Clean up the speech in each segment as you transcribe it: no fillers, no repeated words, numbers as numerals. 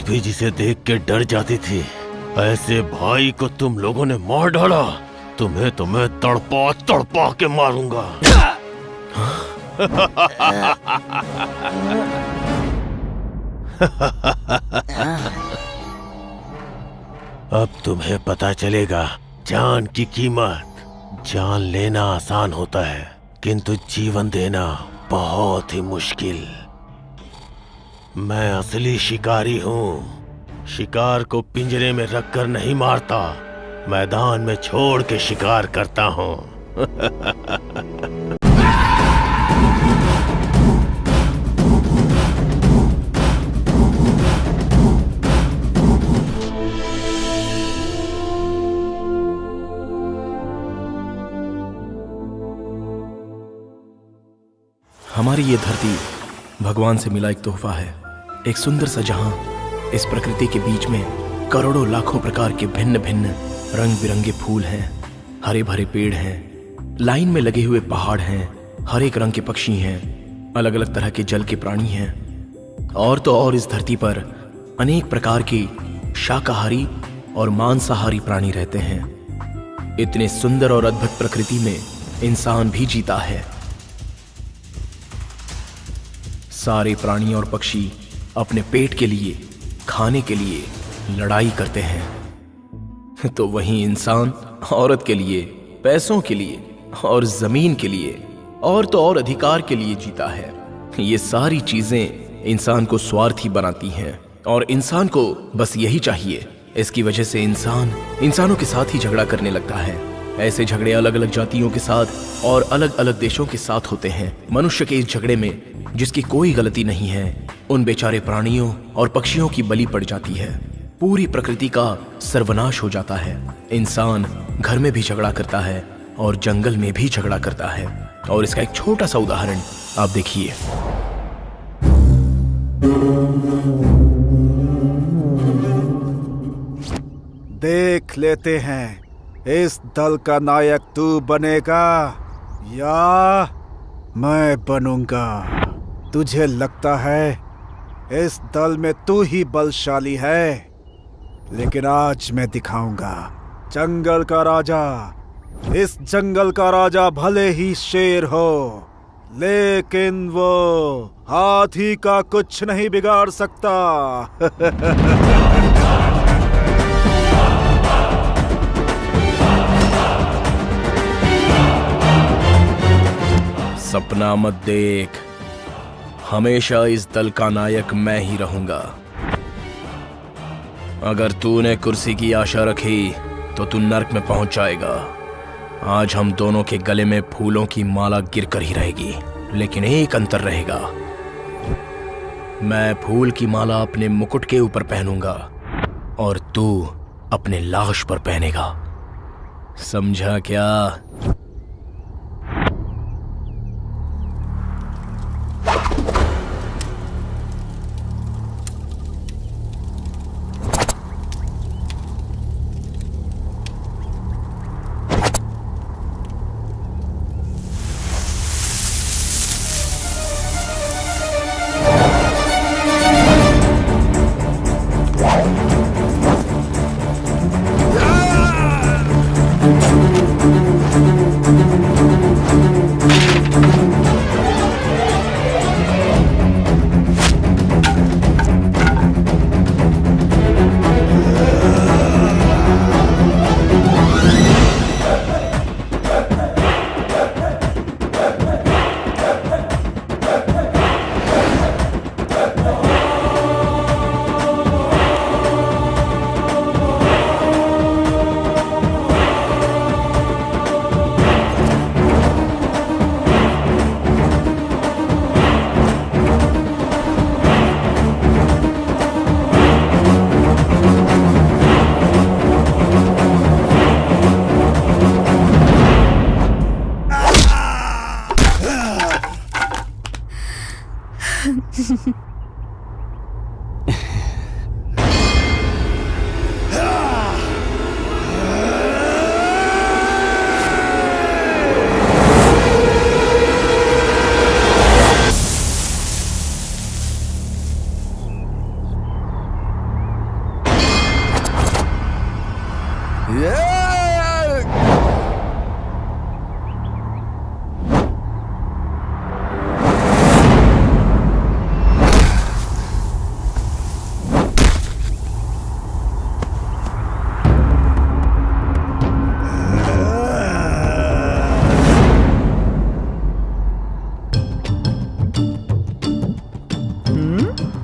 भी जिसे देख के डर जाती थी, ऐसे भाई को तुम लोगों ने मार डाला। तुम्हें तो मैं तड़पा तड़पा के मारूंगा। अब तुम्हें पता चलेगा जान की कीमत। जान लेना आसान होता है, किंतु जीवन देना बहुत ही मुश्किल। मैं असली शिकारी हूँ। शिकार को पिंजरे में रखकर नहीं मारता, मैदान में छोड़ के शिकार करता हूँ। हमारी ये धरती भगवान से मिला एक तोहफा है, एक सुंदर सा जहां। इस प्रकृति के बीच में करोड़ों लाखों प्रकार के भिन्न भिन्न रंग बिरंगे फूल हैं, हरे भरे पेड़ हैं, लाइन में लगे हुए पहाड़ हैं, हर एक रंग के पक्षी हैं, अलग अलग तरह के जल के प्राणी हैं। और तो और इस धरती पर अनेक प्रकार के शाकाहारी और मांसाहारी प्राणी रहते हैं। इतने सुंदर और अद्भुत प्रकृति में इंसान भी जीता है। सारे प्राणी और पक्षी अपने पेट के लिए, खाने के लिए लड़ाई करते हैं, तो वहीं इंसान औरत के लिए, पैसों के लिए और जमीन के लिए और तो और अधिकार के लिए जीता है। ये सारी चीजें इंसान को स्वार्थी बनाती हैं और इंसान को बस यही चाहिए। इसकी वजह से इंसान इंसानों के साथ ही झगड़ा करने लगता है। ऐसे झगड़े अलग अलग जातियों के साथ और अलग अलग देशों के साथ होते हैं। मनुष्य के इस झगड़े में जिसकी कोई गलती नहीं है, उन बेचारे प्राणियों और पक्षियों की बलि पड़ जाती है। पूरी प्रकृति का सर्वनाश हो जाता है। इंसान घर में भी झगड़ा करता है और जंगल में भी झगड़ा करता है। और इसका एक छोटा सा उदाहरण आप देखिए। देख लेते हैं इस दल का नायक तू बनेगा या मैं बनूंगा। तुझे लगता है इस दल में तू ही बलशाली है, लेकिन आज मैं दिखाऊंगा। जंगल का राजा, इस जंगल का राजा भले ही शेर हो, लेकिन वो हाथी का कुछ नहीं बिगाड़ सकता। सपना मत देख, हमेशा इस दल का नायक मैं ही रहूंगा। अगर तूने कुर्सी की आशा रखी तो तू नर्क में पहुंच जाएगा। आज हम दोनों के गले में फूलों की माला गिरकर ही रहेगी, लेकिन एक अंतर रहेगा। मैं फूल की माला अपने मुकुट के ऊपर पहनूंगा और तू अपने लाश पर पहनेगा। समझा क्या?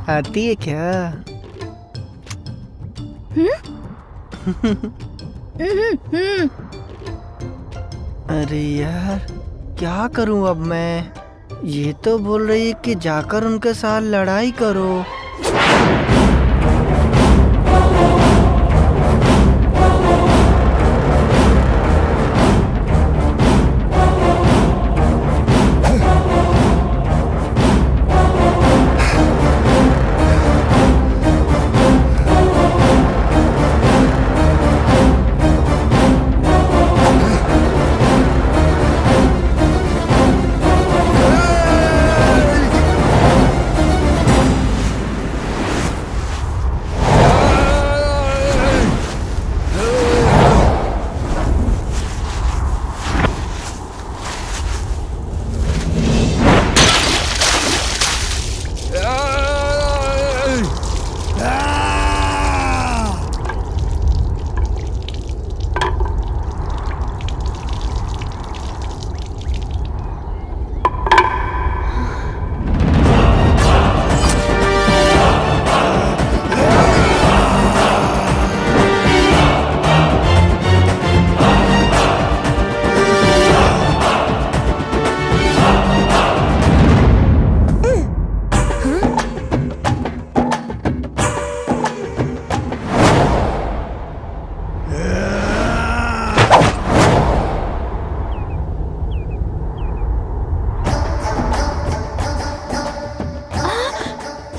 आती है क्या? अरे यार, क्या करूं अब मैं? ये तो बोल रही है कि जाकर उनके साथ लड़ाई करो।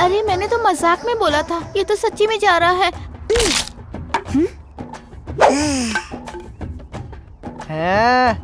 अरे मैंने तो मजाक में बोला था, ये तो सच्ची में जा रहा है। है?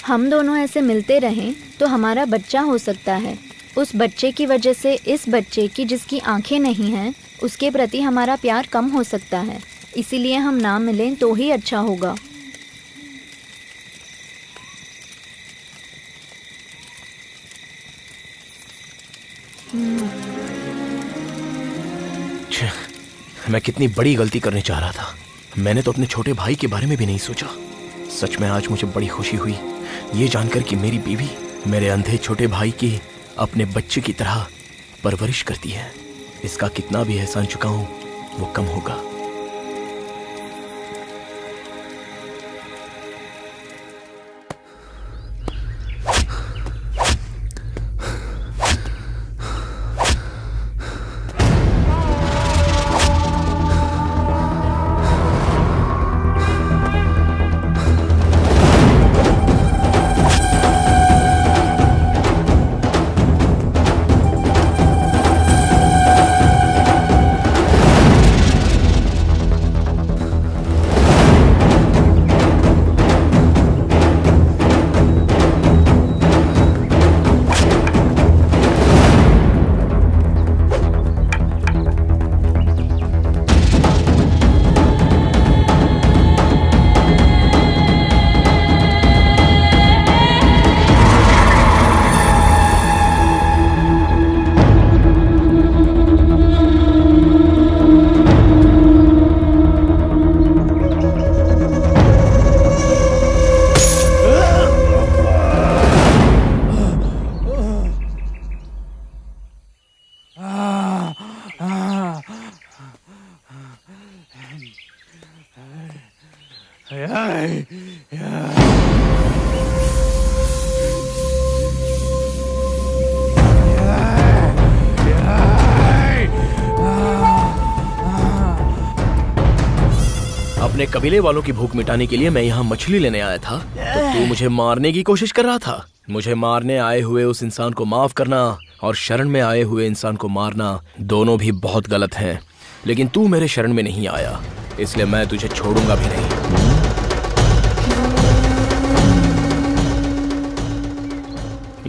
हम दोनों ऐसे मिलते रहें तो हमारा बच्चा हो सकता है। उस बच्चे की वजह से इस बच्चे की जिसकी आंखें नहीं हैं उसके प्रति हमारा प्यार कम हो सकता है। इसीलिए हम ना मिलें तो ही अच्छा होगा। मैं कितनी बड़ी गलती करने जा रहा था। मैंने तो अपने छोटे भाई के बारे में भी नहीं सोचा। सच में आज मुझे बड़ी खुशी हुई ये जानकर कि मेरी बीवी मेरे अंधे छोटे भाई की अपने बच्चे की तरह परवरिश करती है। इसका कितना भी एहसान चुकाऊं वो कम होगा। अपने कबीले वालों की भूख मिटाने के लिए मैं यहाँ मछली लेने आया था, तो तू मुझे मारने की कोशिश कर रहा था। मुझे मारने आए हुए उस इंसान को माफ करना और शरण में आए हुए इंसान को मारना दोनों भी बहुत गलत हैं। लेकिन तू मेरे शरण में नहीं आया, इसलिए मैं तुझे छोड़ूंगा भी नहीं।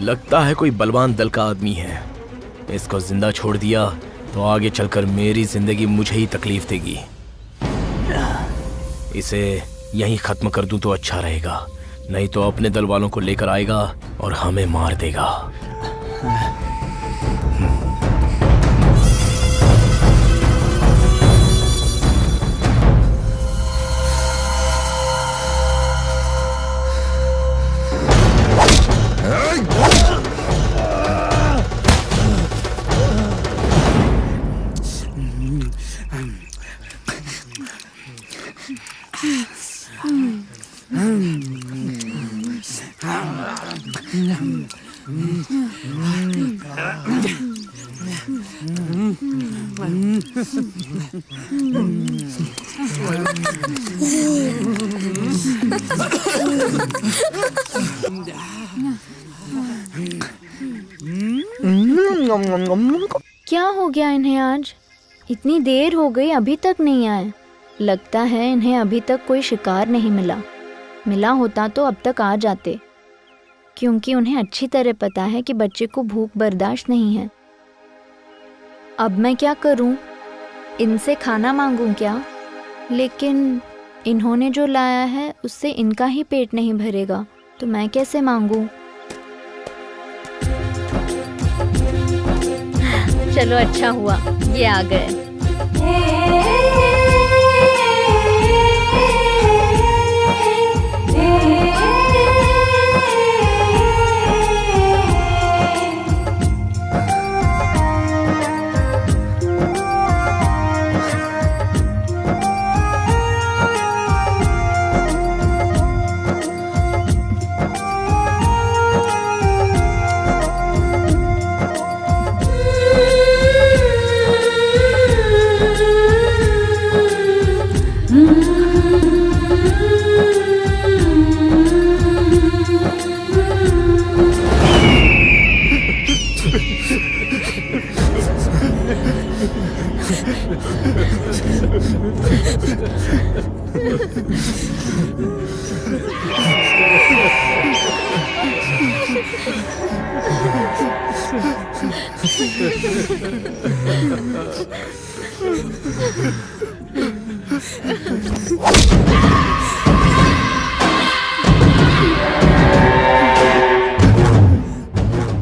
लगता है कोई बलवान दल का आदमी है। इसको जिंदा छोड़ दिया तो आगे चलकर मेरी जिंदगी मुझे ही तकलीफ देगी। इसे यहीं खत्म कर दूं तो अच्छा रहेगा, नहीं तो अपने दल वालों को लेकर आएगा और हमें मार देगा। क्या हो गया इन्हें आज? इतनी देर हो गई अभी तक नहीं आए। लगता है इन्हें अभी तक कोई शिकार नहीं मिला होता तो अब तक आ जाते, क्योंकि उन्हें अच्छी तरह पता है कि बच्चे को भूख बर्दाश्त नहीं है। अब मैं क्या करूं? इनसे खाना मांगूं क्या? लेकिन इन्होंने जो लाया है उससे इनका ही पेट नहीं भरेगा, तो मैं कैसे मांगूं? चलो अच्छा हुआ ये आ गए।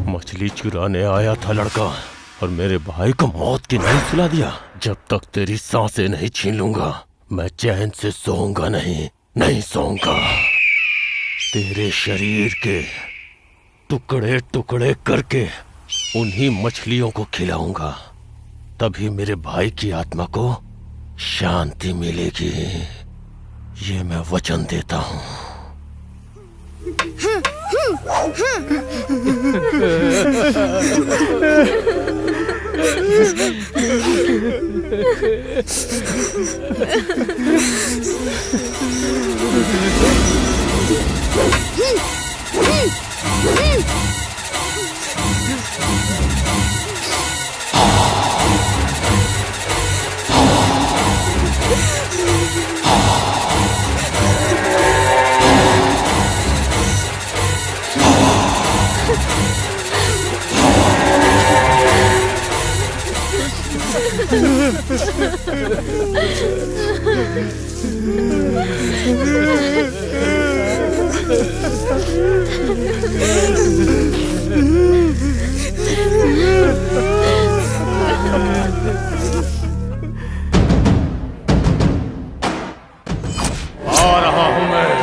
मछली चुराने आया था लड़का और मेरे भाई को मौत की नींद सुला दिया। जब तक तेरी सांसें नहीं छीन लूंगा मैं चैन से सोऊंगा नहीं सोऊंगा। तेरे शरीर के टुकड़े टुकड़े करके उन्हीं मछलियों को खिलाऊंगा, तभी मेरे भाई की आत्मा को शांति मिलेगी। ये मैं वचन देता हूं। आ रहा हूं मैं।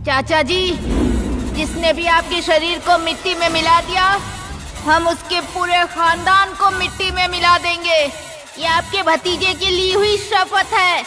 चाचा जी, जिसने भी आपके शरीर को मिट्टी में मिला दिया, हम उसके पूरे खानदान को मिट्टी में मिला देंगे। ये आपके भतीजे की ली हुई शपथ है।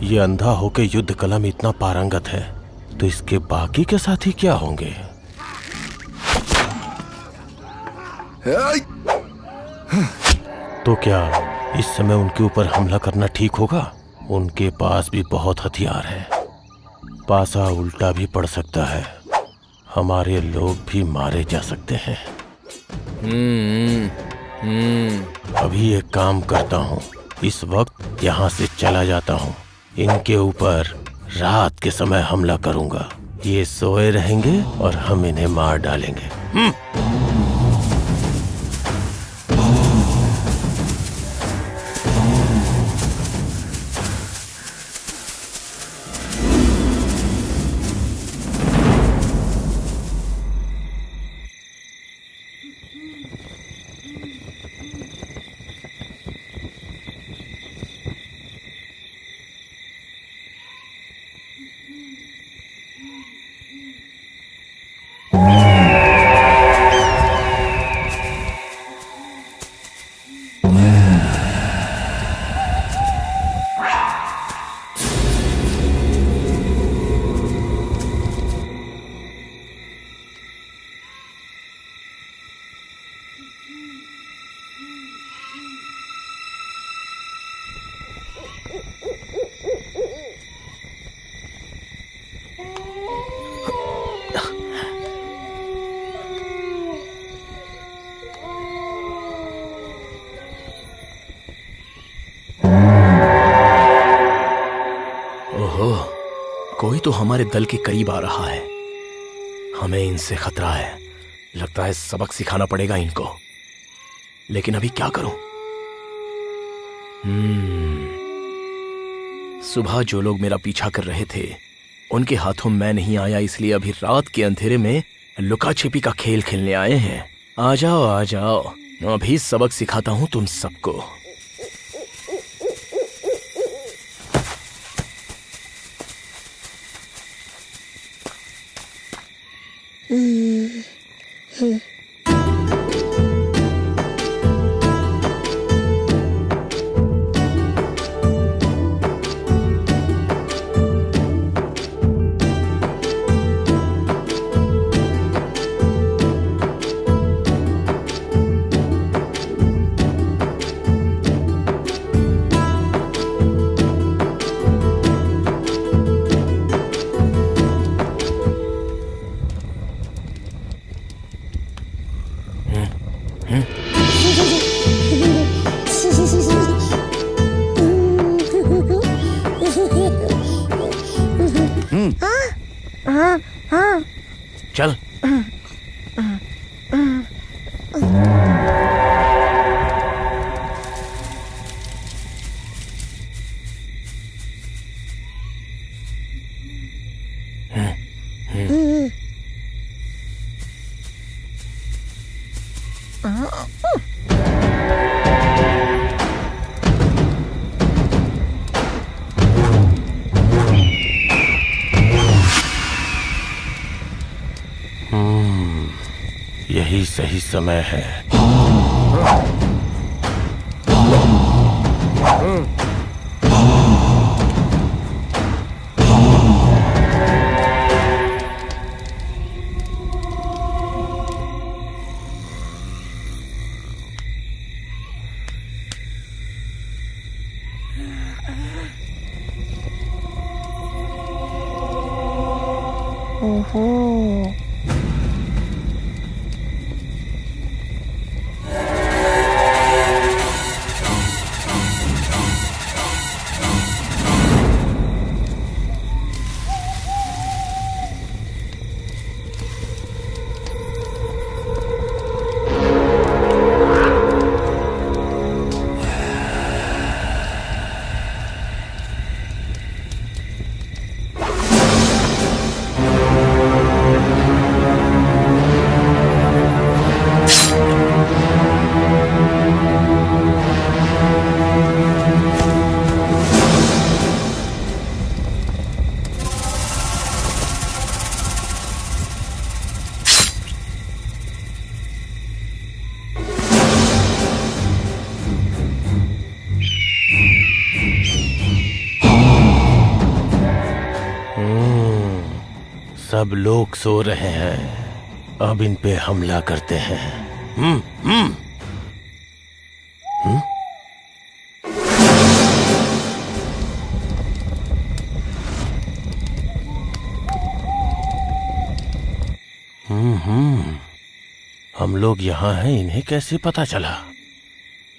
ये अंधा होके युद्ध कला में इतना पारंगत है, तो इसके बाकी के साथी क्या होंगे? तो क्या इस समय उनके ऊपर हमला करना ठीक होगा? उनके पास भी बहुत हथियार है, पासा उल्टा भी पड़ सकता है, हमारे लोग भी मारे जा सकते हैं। अभी एक काम करता हूँ, इस वक्त यहाँ से चला जाता हूँ। इनके ऊपर रात के समय हमला करूंगा। ये सोए रहेंगे और हम इन्हें मार डालेंगे। तो हमारे दल के करीब आ रहा है। हमें इनसे खतरा है। लगता है सबक सिखाना पड़ेगा इनको। लेकिन अभी क्या करूं? सुबह जो लोग मेरा पीछा कर रहे थे उनके हाथों मैं नहीं आया, इसलिए अभी रात के अंधेरे में लुका छिपी का खेल खेलने आए हैं। आ जाओ आ जाओ, अभी सबक सिखाता हूं तुम सबको। चल। यही सही समय है। ओहो, सब लोग सो रहे हैं, अब इन पे हमला करते हैं। हम लोग यहाँ हैं, इन्हें कैसे पता चला?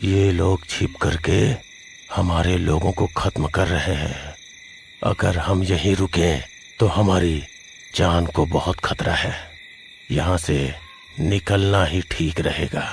ये लोग छिप करके हमारे लोगों को खत्म कर रहे हैं। अगर हम यहीं रुकें तो हमारी जान को बहुत खतरा है। यहाँ से निकलना ही ठीक रहेगा।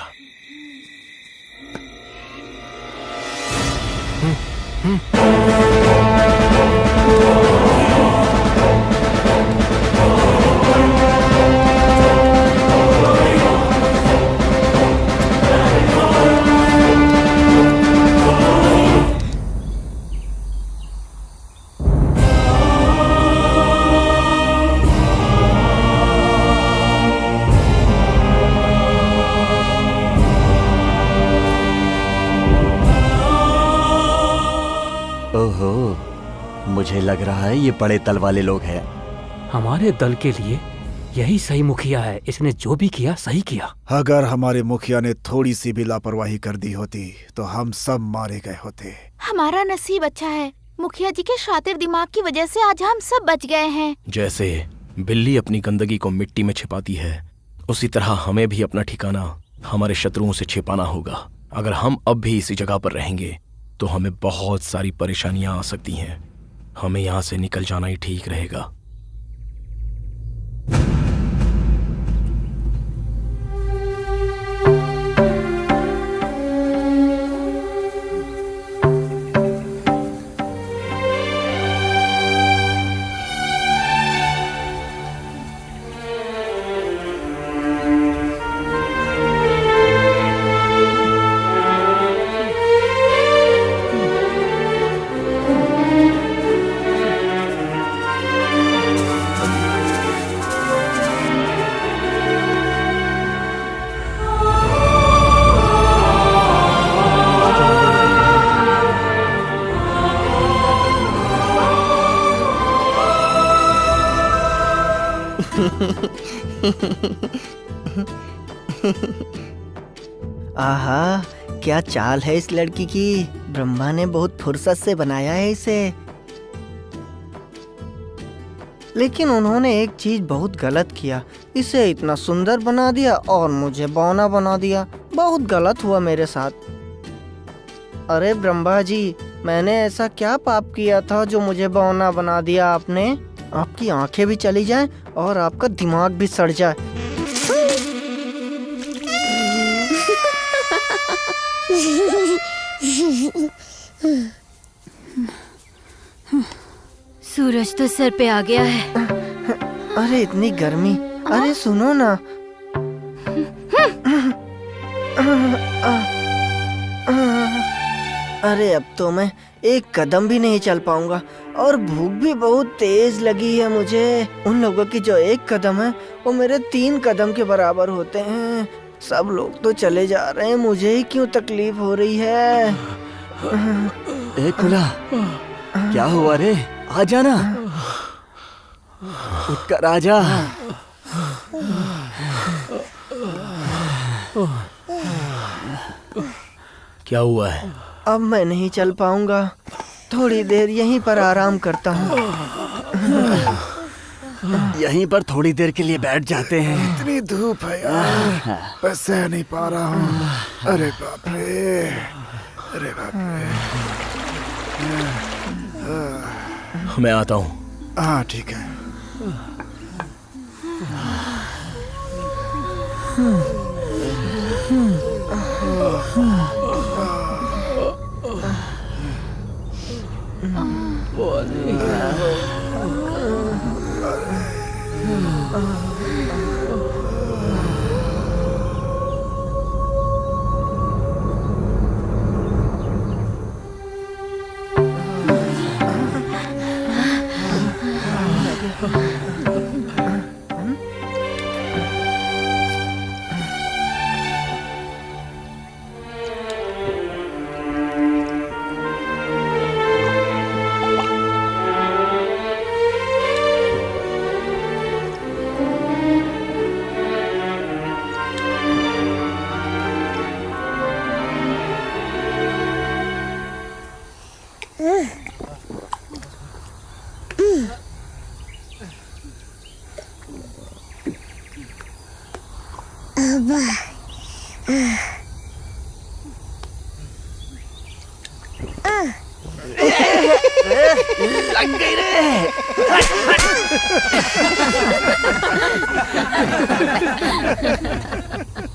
ओहो, मुझे लग रहा है ये बड़े दल वाले लोग हैं। हमारे दल के लिए यही सही मुखिया है। इसने जो भी किया सही किया। अगर हमारे मुखिया ने थोड़ी सी भी लापरवाही कर दी होती तो हम सब मारे गए होते। हमारा नसीब अच्छा है, मुखिया जी के शातिर दिमाग की वजह से आज हम सब बच गए हैं। जैसे बिल्ली अपनी गंदगी को मिट्टी में छिपाती है, उसी तरह हमें भी अपना ठिकाना हमारे शत्रुओं से छिपाना होगा। अगर हम अब भी इसी जगह पर रहेंगे तो हमें बहुत सारी परेशानियां आ सकती हैं। हमें यहाँ से निकल जाना ही ठीक रहेगा। आहा, क्या चाल है इस लड़की की। ब्रह्मा ने बहुत फुर्सत से बनाया है इसे। लेकिन उन्होंने एक चीज बहुत गलत किया, इसे इतना सुंदर बना दिया और मुझे बौना बना दिया। बहुत गलत हुआ मेरे साथ। अरे ब्रह्मा जी, मैंने ऐसा क्या पाप किया था जो मुझे बौना बना दिया आपने? आपकी आंखें भी चली जाएं और आपका दिमाग भी सड़ जाए। सूरज तो सर पे आ गया है। अरे इतनी गर्मी। अरे सुनो ना। अरे अब तो मैं एक कदम भी नहीं चल पाऊंगा और भूख भी बहुत तेज लगी है मुझे। उन लोगों की जो एक कदम है वो मेरे 3 कदम के बराबर होते हैं। सब लोग तो चले जा रहे हैं, मुझे ही क्यों तकलीफ हो रही है? ए खुला, क्या हुआ रे? आ जाना, उठकर आ जा। क्या हुआ है? अब मैं नहीं चल पाऊंगा, थोड़ी देर यहीं पर आराम करता हूँ। यहीं पर थोड़ी देर के लिए बैठ जाते हैं। इतनी धूप है यार, मैं सह नहीं पा रहा हूँ। अरे बाप रे, अरे बाप रे। मैं आता हूँ। हाँ ठीक है। लग गई रे।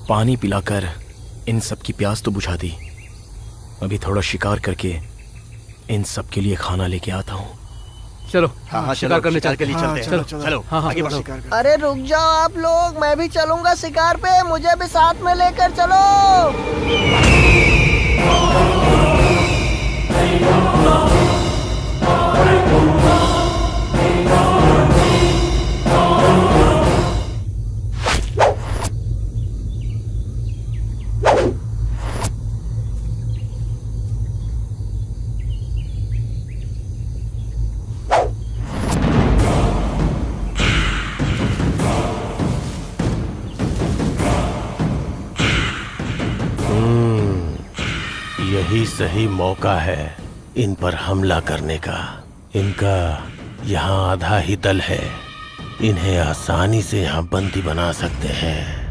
पानी पिलाकर इन सब की प्यास तो बुझा दी। अभी थोड़ा शिकार करके इन सब के लिए खाना लेके आता हूँ। चलो हाँ, शिकार करने के लिए चलते हैं। चलो चलो आगे बढ़ो। अरे रुक जाओ आप लोग, मैं भी चलूंगा शिकार पे, मुझे भी साथ में लेकर चलो। यही सही मौका है इन पर हमला करने का। इनका यहाँ आधा ही दल है, इन्हें आसानी से यहाँ बंदी बना सकते हैं।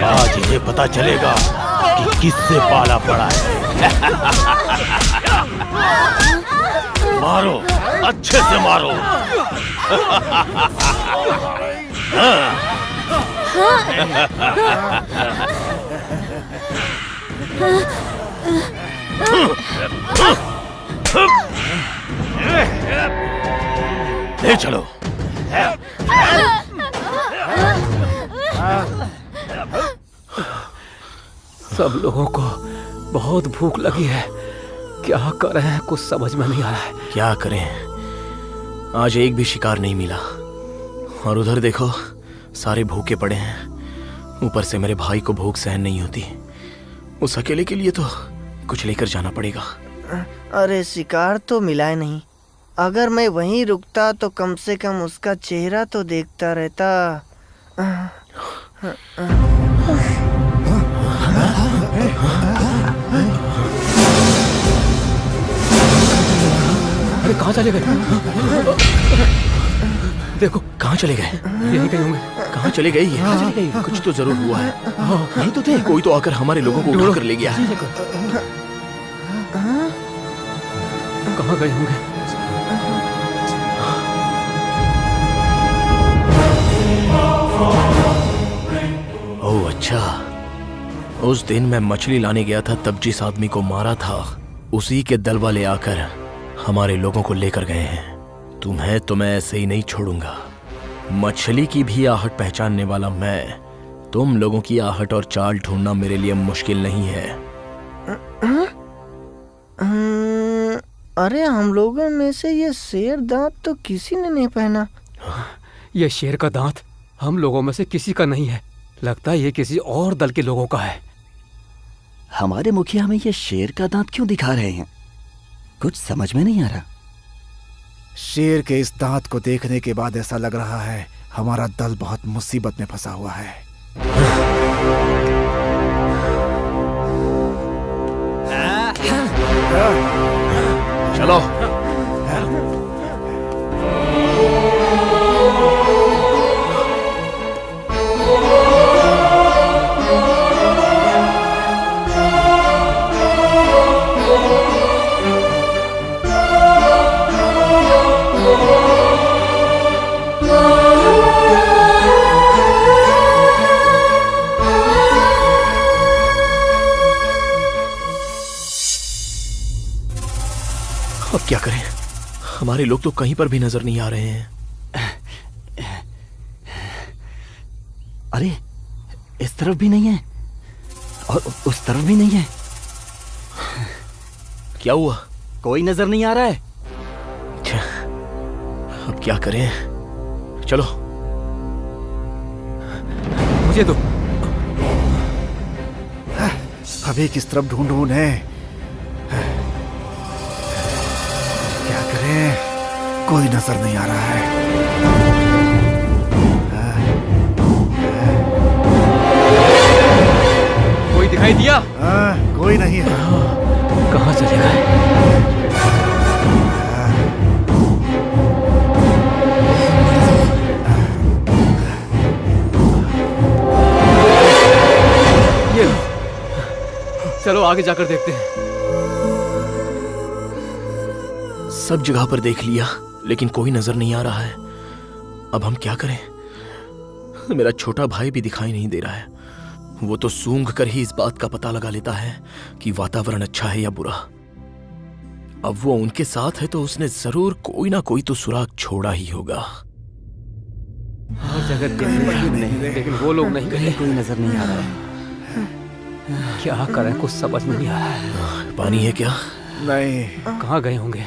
आज इन्हें पता चलेगा कि किससे पाला पड़ा है। मारो, अच्छे से मारो। ले चलो। सब लोगों को बहुत भूख लगी है, क्या कर रहे हैं कुछ समझ में नहीं आ रहा है। क्या करें, आज एक भी शिकार नहीं मिला। और उधर देखो, सारे भूखे पड़े हैं। ऊपर से मेरे भाई को भूख सहन नहीं होती। उस अकेले के लिए तो कुछ लेकर जाना पड़ेगा। अरे शिकार तो मिला ही नहीं। अगर मैं वहीं रुकता तो कम से कम उसका चेहरा तो देखता रहता। अरे कहाँ चले गए? देखो कहाँ चले गए। यही कहीं होंगे। कहाँ चले गए ये? कुछ तो जरूर हुआ है। नहीं तो थे, कोई तो आकर हमारे लोगों को उठा कर ले गया। कहाँ गए होंगे? ओह अच्छा, उस दिन मैं मछली लाने गया था, तब जिस आदमी को मारा था उसी के दल वाले आकर हमारे लोगों को लेकर गए हैं। तुम्हें तो मैं ऐसे ही नहीं छोड़ूंगा। मछली की भी आहट पहचानने वाला मैं, तुम लोगों की आहट और चाल ढूंढना मेरे लिए मुश्किल नहीं है। अरे हम लोगों में से ये शेर दांत तो किसी ने नहीं पहना। ये शेर का दांत हम लोगों में से किसी का नहीं है। लगता है ये किसी और दल के लोगों का है। हमारे मुखिया हमें ये शेर का दांत क्यों दिखा रहे हैं? कुछ समझ में नहीं आ रहा। शेर के इस दांत को देखने के बाद ऐसा लग रहा है हमारा दल बहुत मुसीबत में फंसा हुआ है। चलो। अब क्या करें? हमारे लोग तो कहीं पर भी नजर नहीं आ रहे हैं। अरे इस तरफ भी नहीं है और उस तरफ भी नहीं है। क्या हुआ? कोई नजर नहीं आ रहा है। अच्छा, अब क्या करें? चलो। मुझे दो। अभी किस तरफ ढूंढूं उन्हें? क्या करें? कोई नजर नहीं आ रहा है। कोई दिखाई दिया? कोई नहीं है। कहाँ चले गए? ये लो। चलो आगे जाकर देखते हैं। सब जगह पर देख लिया लेकिन कोई नजर नहीं आ रहा है। अब हम क्या करें? मेरा छोटा भाई भी दिखाई नहीं दे रहा है। वो तो सूंघ कर ही इस बात का पता लगा लेता है कि वातावरण अच्छा है या बुरा। अब वो उनके साथ है तो उसने जरूर कोई ना कोई तो सुराग छोड़ा ही होगा। हर जगह नहीं, लेकिन वो लोग नहीं गए। कोई नजर नहीं आ रहा है। क्या करें कुछ समझ में नहीं आ रहा है। पानी है क्या? नहीं। कहाँ गए होंगे?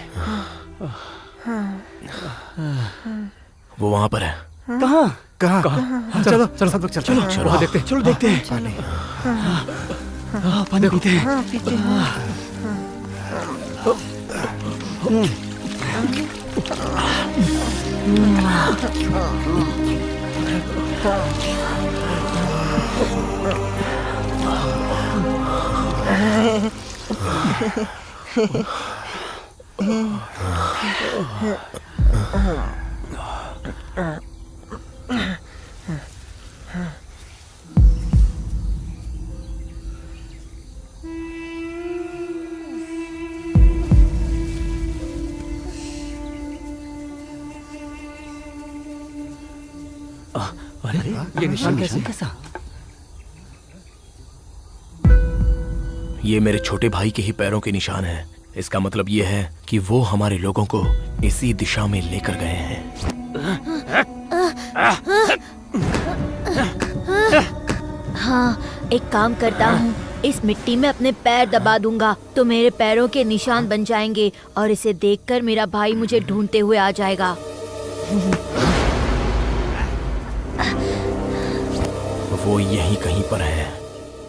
वो वहां पर है। कहाँ? चलो चलो सब लोग चलो चलो वहाँ देखते हैं। चलो देखते हैं। पानी पीते हैं। हाँ पीछे। अरे ये निशान कैसे? कैसा? ये मेरे छोटे भाई के ही पैरों के निशान हैं। इसका मतलब ये है कि वो हमारे लोगों को इसी दिशा में लेकर गए हैं। हाँ, एक काम करता हूँ, इस मिट्टी में अपने पैर दबा दूंगा तो मेरे पैरों के निशान बन जाएंगे और इसे देखकर मेरा भाई मुझे ढूंढते हुए आ जाएगा। वो यहीं कहीं पर है।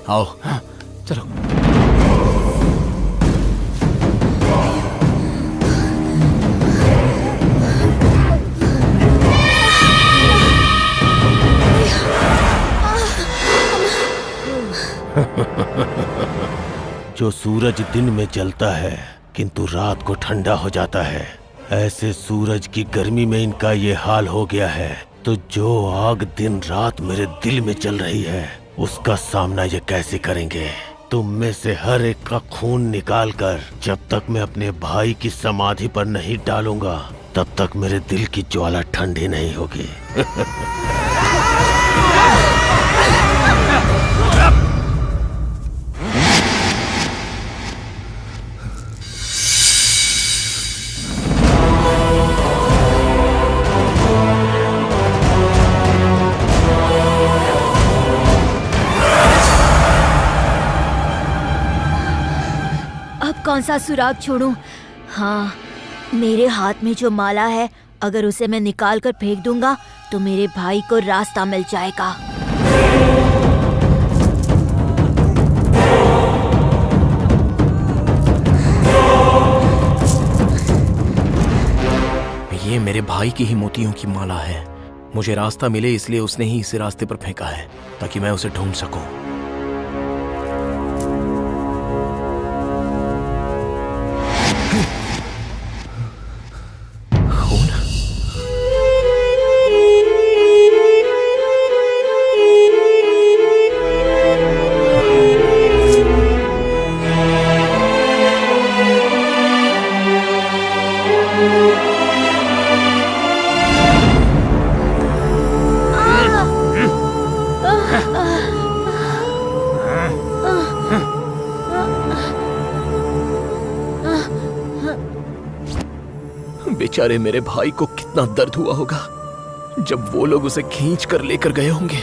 आओ। हाँ, चलो। जो सूरज दिन में जलता है किंतु रात को ठंडा हो जाता है, ऐसे सूरज की गर्मी में इनका ये हाल हो गया है। तो जो आग दिन रात मेरे दिल में चल रही है उसका सामना ये कैसे करेंगे? तुम में से हर एक का खून निकाल कर जब तक मैं अपने भाई की समाधि पर नहीं डालूंगा तब तक मेरे दिल की ज्वाला ठंडी नहीं होगी। कौन सा सुराग छोड़ूं? हाँ, मेरे हाथ में जो माला है, अगर उसे मैं निकाल कर फेंक दूंगा तो मेरे भाई को रास्ता मिल जाएगा। ये मेरे भाई की ही मोतियों की माला है। मुझे रास्ता मिले इसलिए उसने ही इसे रास्ते पर फेंका है ताकि मैं उसे ढूंढ सकूं। बेचारे मेरे भाई को कितना दर्द हुआ होगा जब वो लोग उसे खींच कर लेकर गए होंगे।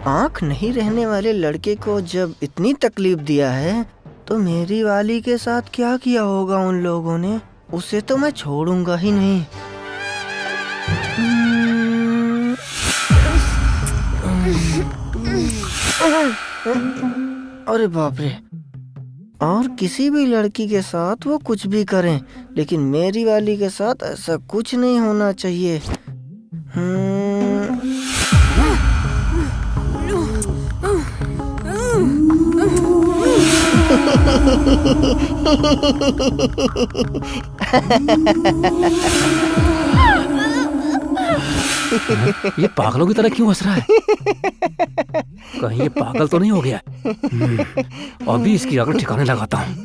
आंख नहीं रहने वाले लड़के को जब इतनी तकलीफ दिया है तो मेरी वाली के साथ क्या किया होगा उन लोगों ने? उसे तो मैं छोड़ूंगा ही नहीं। अरे बाप रे, और किसी भी लड़की के साथ वो कुछ भी करें लेकिन मेरी वाली के साथ ऐसा कुछ नहीं होना चाहिए। ये पागलों की तरह क्यों हंस रहा है? कहीं ये पागल तो नहीं हो गया? अभी इसकी अकल ठिकाने लगाता हूँ।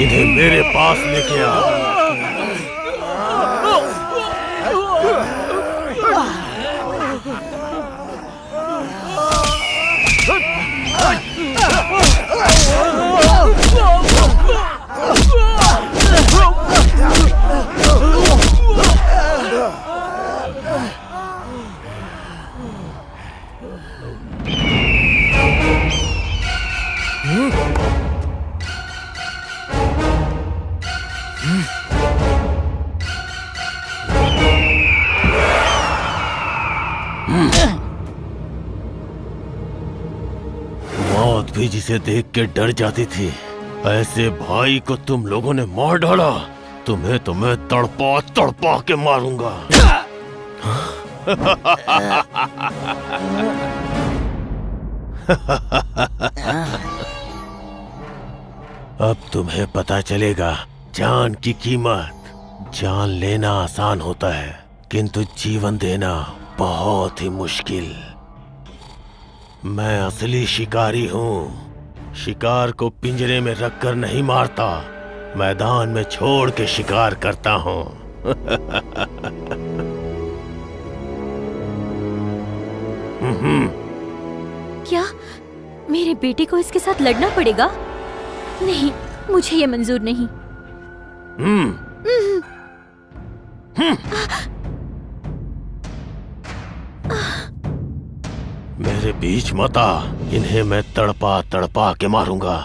इन्हें मेरे पास लेके आ। मौत भी जिसे देख के डर जाती थी, ऐसे भाई को तुम लोगों ने मार डाला। तुम्हें तो मैं तड़पा तड़पा के मारूंगा। अब तुम्हें पता चलेगा जान की कीमत। जान लेना आसान होता है, किंतु जीवन देना बहुत ही मुश्किल। मैं असली शिकारी हूँ। शिकार को पिंजरे में रखकर नहीं मारता, मैदान में छोड़ के शिकार करता हूँ। क्या मेरे बेटे को इसके साथ लड़ना पड़ेगा? नहीं, मुझे ये मंजूर नहीं। मेरे बीच मत आ, इन्हें मैं तड़पा तड़पा के मारूंगा।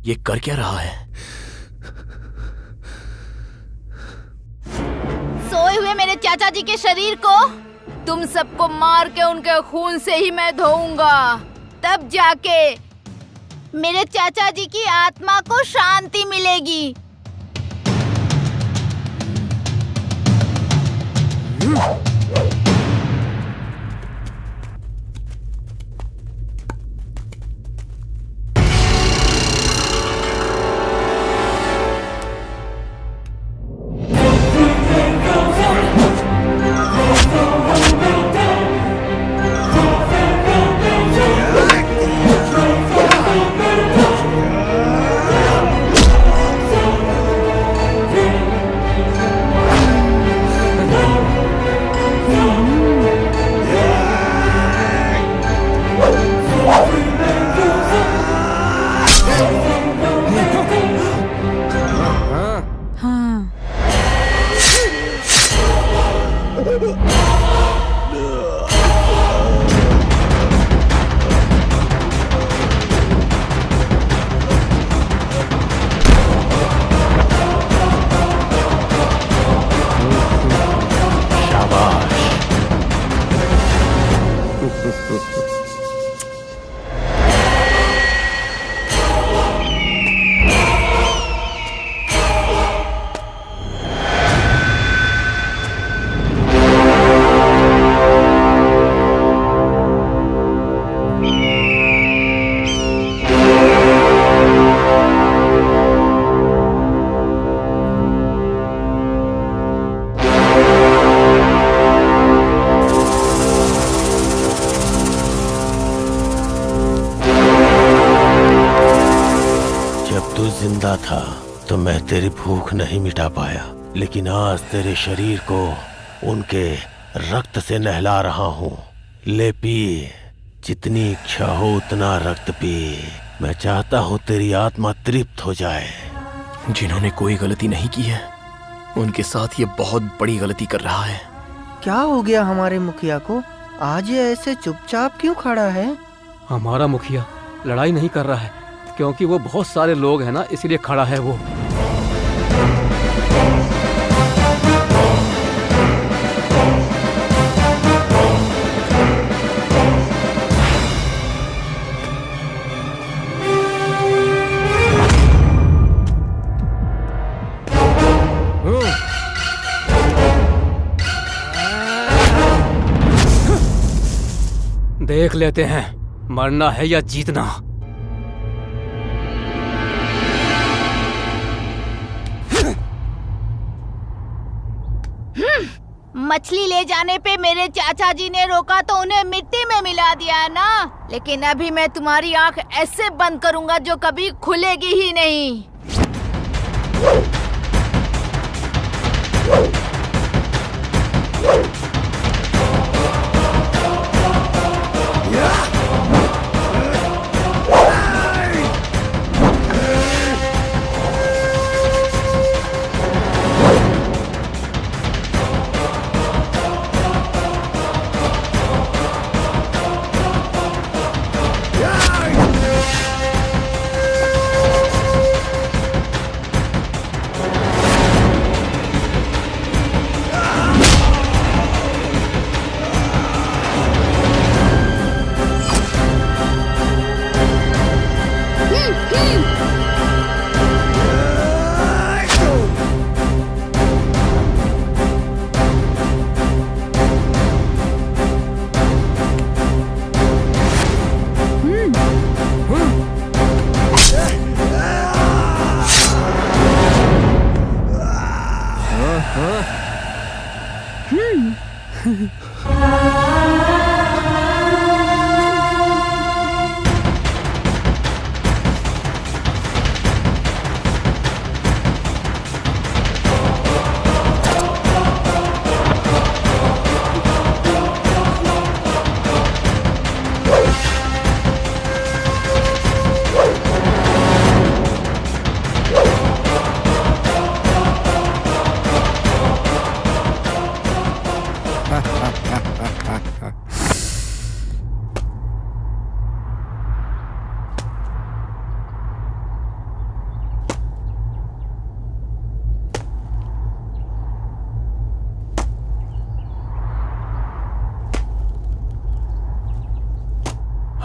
ये कर क्या रहा है? सोए हुए मेरे चाचा जी के शरीर को तुम सबको मार के उनके खून से ही मैं धोऊंगा। तब जाके मेरे चाचा जी की आत्मा को शांति मिलेगी। जिंदा था तो मैं तेरी भूख नहीं मिटा पाया, लेकिन आज तेरे शरीर को उनके रक्त से नहला रहा हूँ। ले पी, जितनी इच्छा हो उतना रक्त पी। मैं चाहता हूँ तेरी आत्मा तृप्त हो जाए। जिन्होंने कोई गलती नहीं की है उनके साथ ये बहुत बड़ी गलती कर रहा है। क्या हो गया हमारे मुखिया को? आज ये ऐसे चुपचाप क्यों खड़ा है? हमारा मुखिया लड़ाई नहीं कर रहा है, क्योंकि वो बहुत सारे लोग हैं ना, इसलिए खड़ा है वो। देख लेते हैं मरना है या जीतना। मछली ले जाने पे मेरे चाचा जी ने रोका तो उन्हें मिट्टी में मिला दिया ना, लेकिन अभी मैं तुम्हारी आंख ऐसे बंद करूंगा जो कभी खुलेगी ही नहीं।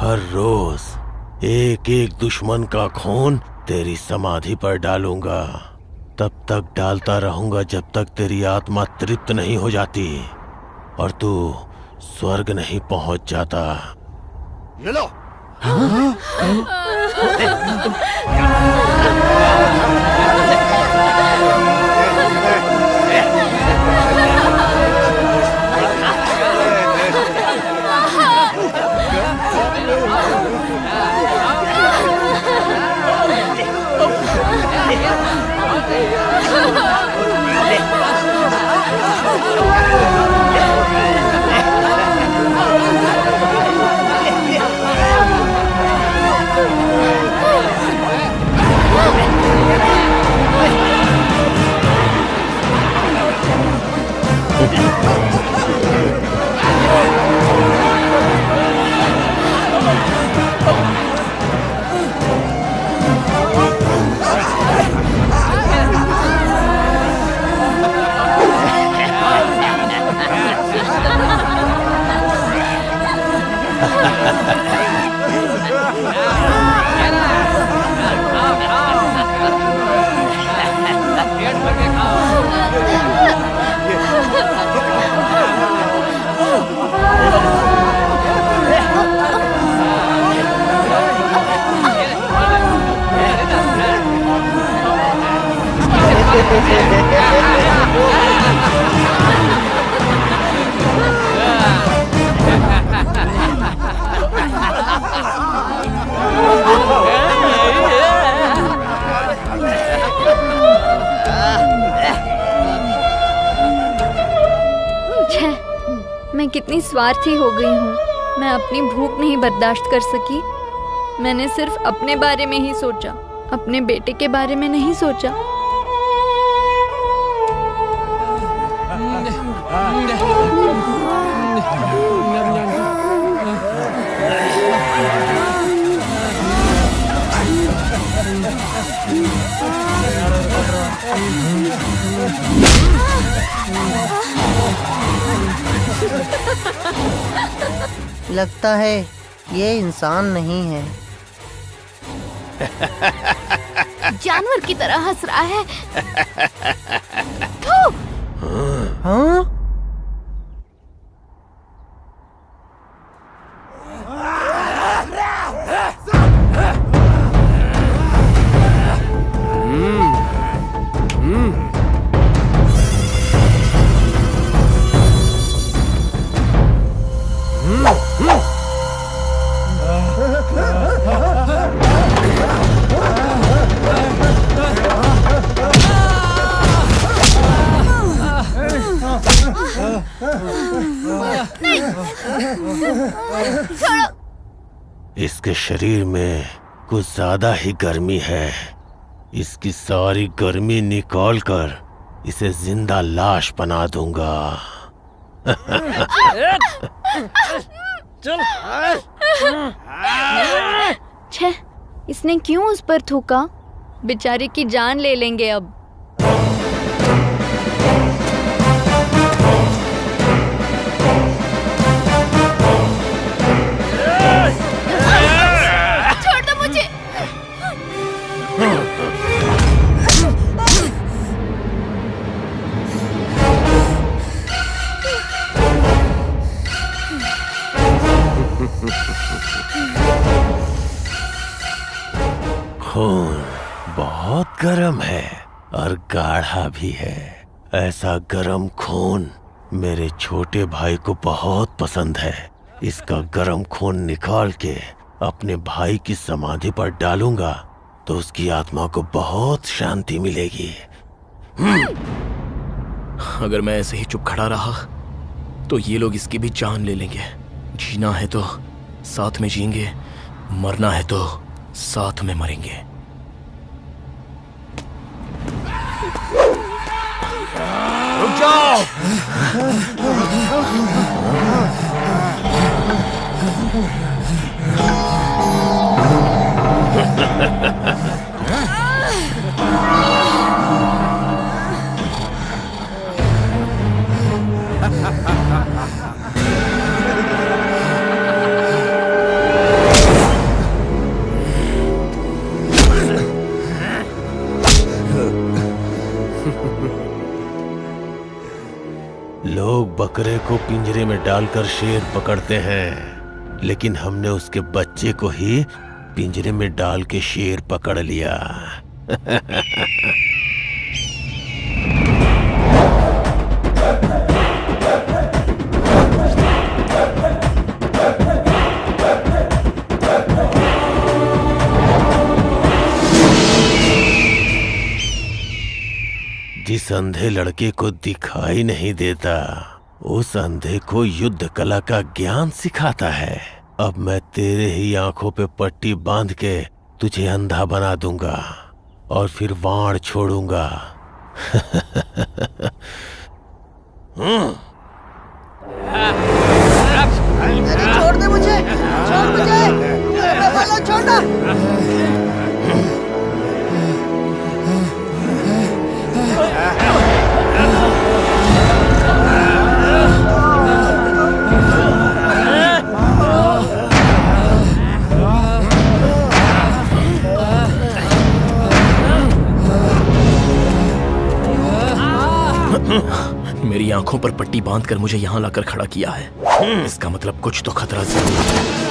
हर रोज एक एक दुश्मन का खून तेरी समाधि पर डालूंगा। तब तक डालता रहूंगा जब तक तेरी आत्मा तृप्त नहीं हो जाती और तू स्वर्ग नहीं पहुंच जाता। ये लो। मैं कितनी स्वार्थी हो गई हूँ। मैं अपनी भूख नहीं बर्दाश्त कर सकी। मैंने सिर्फ अपने बारे में ही सोचा, अपने बेटे के बारे में नहीं सोचा। लगता है ये इंसान नहीं है। जानवर की तरह हंस रहा है। हाँ? इसके शरीर में कुछ ज्यादा ही गर्मी है। इसकी सारी गर्मी निकाल कर इसे जिंदा लाश बना दूंगा। छे, इसने क्यों उस पर थूका? बेचारे की जान ले लेंगे अब। छोड़ दो मुझे। खून बहुत गर्म है और गाढ़ा भी है। ऐसा गर्म खून मेरे छोटे भाई को बहुत पसंद है। इसका गर्म खून निकाल के अपने भाई की समाधि पर डालूंगा तो उसकी आत्मा को बहुत शांति मिलेगी। अगर मैं ऐसे ही चुप खड़ा रहा तो ये लोग इसकी भी जान ले लेंगे। जीना है तो साथ में जिएंगे, मरना है तो साथ में मरेंगे। रुक जाओ! बकरे को पिंजरे में डालकर शेर पकड़ते हैं, लेकिन हमने उसके बच्चे को ही पिंजरे में डाल के शेर पकड़ लिया। जिस अंधे लड़के को दिखाई नहीं देता, उस अंधे को युद्ध कला का ज्ञान सिखाता है। अब मैं तेरे ही आंखों पे पट्टी बांध के तुझे अंधा बना दूंगा और फिर वाण छोड़ूंगा। छोड़ दे मुझे, छोड़ मुझे, अरे वाला छोड़ना। मेरी आंखों पर पट्टी बांधकर मुझे यहाँ लाकर खड़ा किया है। इसका मतलब कुछ तो खतरा जरूर है।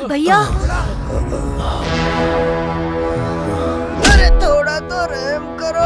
भैया, अरे थोड़ा तो रहम करो।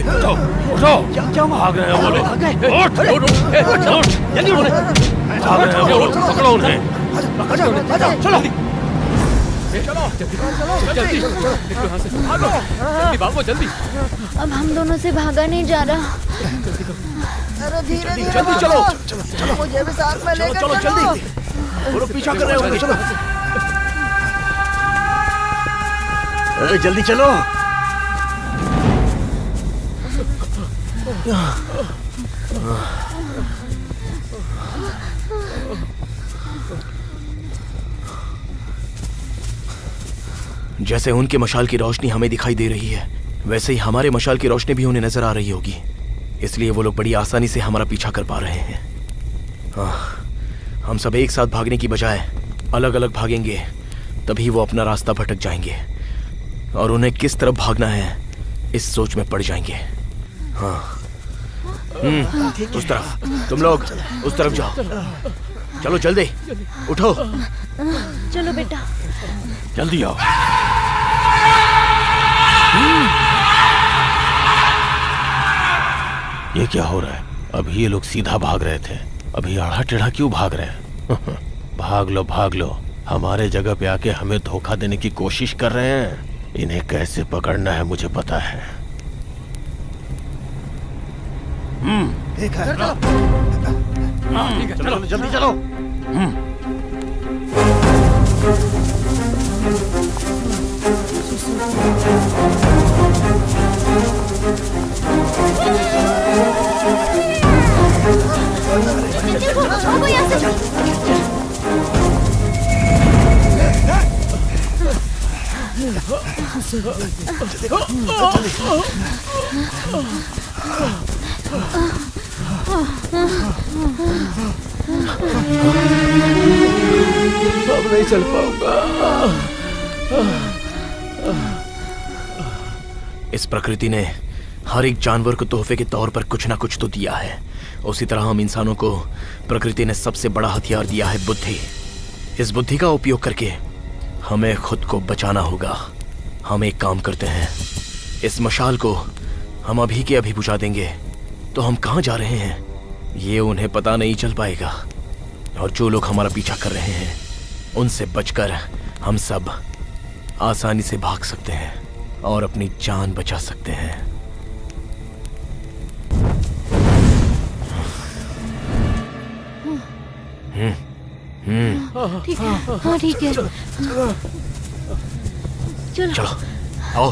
उठो उठो, क्या भाग रहे हैं वो लोग। भाग गए? उठ, उठ, उठ, उठ, जल्दी उठो। भाग रहे हैं वो लोग, पकड़ो उन्हें। चलो भागो जल्दी। अब हम दोनों से भागा नहीं जा रहा। अरे धीरे धीरे जल्दी भागो। चलो। मुझे भी साथ में लेकर चलो चलो। जल्दी, वो लोग पीछा कर रहे होंगे। चलो जल्दी चलो। जैसे उनके मशाल की रोशनी हमें दिखाई दे रही है, वैसे ही हमारे मशाल की रोशनी भी उन्हें नजर आ रही होगी। इसलिए वो लोग बड़ी आसानी से हमारा पीछा कर पा रहे हैं। हम सब एक साथ भागने की बजाय अलग अलग भागेंगे, तभी वो अपना रास्ता भटक जाएंगे और उन्हें किस तरफ भागना है इस सोच में पड़ जाएंगे। उस तरफ, तुम लोग उस तरफ जाओ। चलो जल्दी उठो। चलो बेटा। जल्दी आओ। ये क्या हो रहा है? अभी ये लोग सीधा भाग रहे थे, अभी आड़ा टेढ़ा क्यों भाग रहे हैं? भाग लो भाग लो, हमारे जगह पे आके हमें धोखा देने की कोशिश कर रहे हैं। इन्हें कैसे पकड़ना है मुझे पता है। चलो जल्दी चलो। भागो यहाँ से। अब नहीं चल पाऊंगा। इस प्रकृति ने हर एक जानवर को तोहफे के तौर पर कुछ ना कुछ तो दिया है। उसी तरह हम इंसानों को प्रकृति ने सबसे बड़ा हथियार दिया है, बुद्धि। इस बुद्धि का उपयोग करके हमें खुद को बचाना होगा। हम एक काम करते हैं, इस मशाल को हम अभी के अभी बुझा देंगे तो हम कहाँ जा रहे हैं ये उन्हें पता नहीं चल पाएगा। और जो लोग हमारा पीछा कर रहे हैं उनसे बचकर हम सब आसानी से भाग सकते हैं और अपनी जान बचा सकते हैं। ठीक है। हाँ ठीक है। चलो चलो आओ।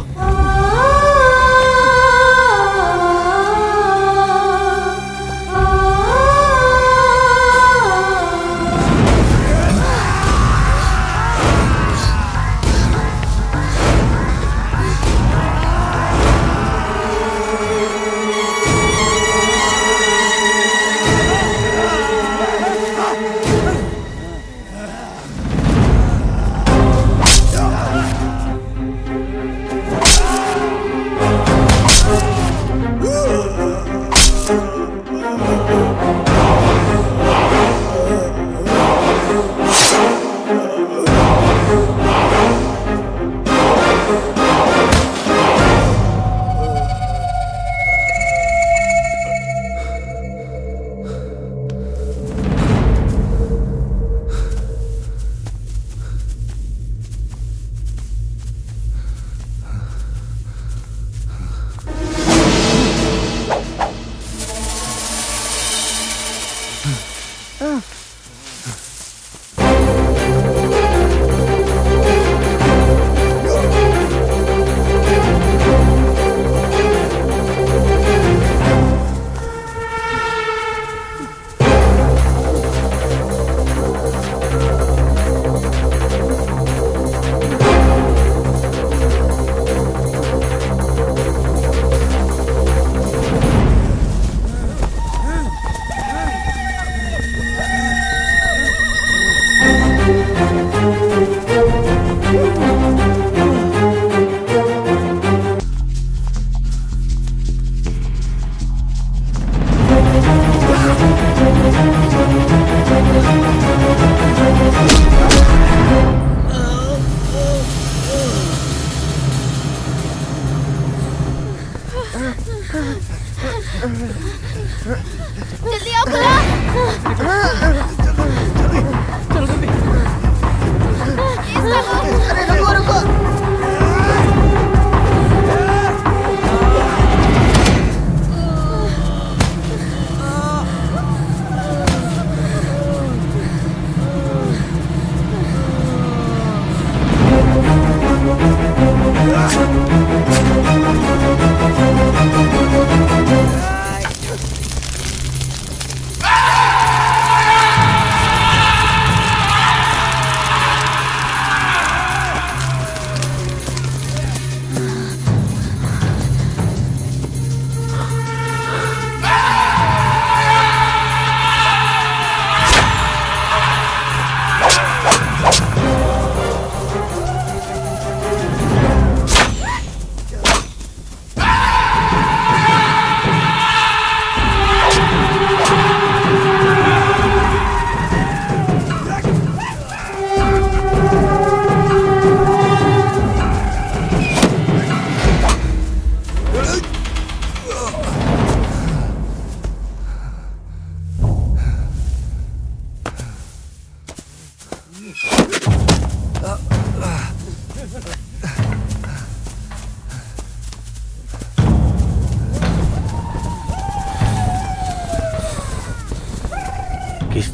किस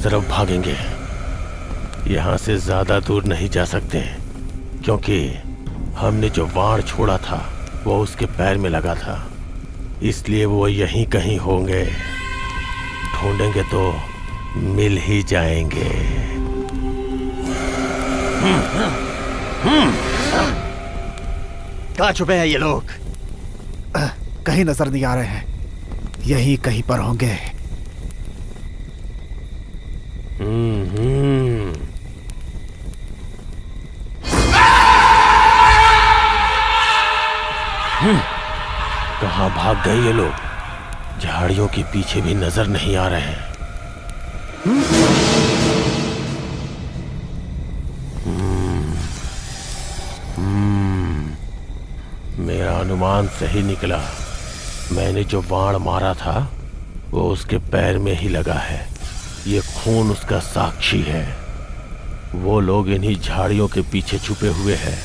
तरफ भागेंगे? यहाँ से ज्यादा दूर नहीं जा सकते, क्योंकि हमने जो वाण छोड़ा था वो उसके पैर में लगा था, इसलिए वो यहीं कहीं होंगे। ढूंढेंगे तो मिल ही जाएंगे। कहाँ छुपे हैं ये लोग? कहीं नजर नहीं आ रहे हैं, यहीं कहीं पर होंगे। कहाँ भाग गए ये लोग? झाड़ियों के पीछे भी नजर नहीं आ रहे हैं। मेरा अनुमान सही निकला। मैंने जो बाण मारा था वो उसके पैर में ही लगा है। ये खून उसका साक्षी है। वो लोग इन्हीं झाड़ियों के पीछे छुपे हुए हैं।